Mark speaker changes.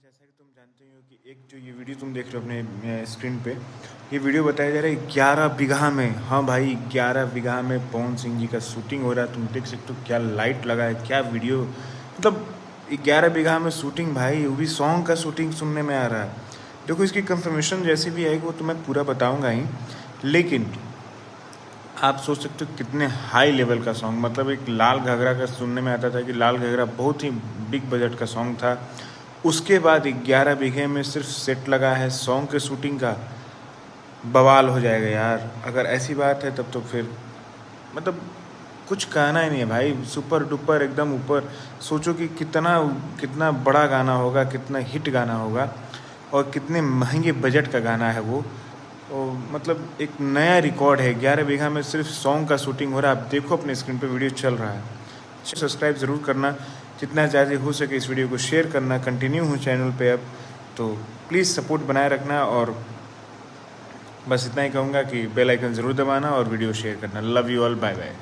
Speaker 1: जैसा कि तुम जानते हो कि एक जो ये वीडियो तुम देख रहे हो अपने स्क्रीन पे, ये वीडियो बताया जा रहा है 11 बीघा में। हाँ भाई, 11 बीघा में पवन सिंह जी का शूटिंग हो रहा है। तुम देख सकते हो क्या लाइट लगा है, क्या वीडियो, मतलब 11 बीघा में शूटिंग भाई, वो भी सॉन्ग का शूटिंग सुनने में आ रहा है। देखो, इसकी कंफर्मेशन जैसी भी आएगी वो तो मैं पूरा बताऊंगा ही, लेकिन आप सोच सकते हो कितने हाई लेवल का सॉन्ग, मतलब एक लाल घाघरा का सुनने में आता था कि लाल घाघरा बहुत ही बिग बजट का सॉन्ग था। उसके बाद 11 बीघे में सिर्फ सेट लगा है सॉन्ग के शूटिंग का, बवाल हो जाएगा यार। अगर ऐसी बात है तब तो फिर मतलब कुछ कहना ही नहीं है भाई, सुपर डुपर एकदम ऊपर। सोचो कि कितना कितना बड़ा गाना होगा, कितना हिट गाना होगा और कितने महंगे बजट का गाना है वो। और मतलब एक नया रिकॉर्ड है, 11 बीघा में सिर्फ सॉन्ग का शूटिंग हो रहा है। आप देखो अपने स्क्रीन पे वीडियो चल रहा है। सब्सक्राइब ज़रूर करना, जितना ज़्यादा हो सके इस वीडियो को शेयर करना। कंटिन्यू हूँ चैनल पे अब, तो प्लीज़ सपोर्ट बनाए रखना। और बस इतना ही कहूँगा कि बेल आइकन ज़रूर दबाना और वीडियो शेयर करना। Love you all, bye bye.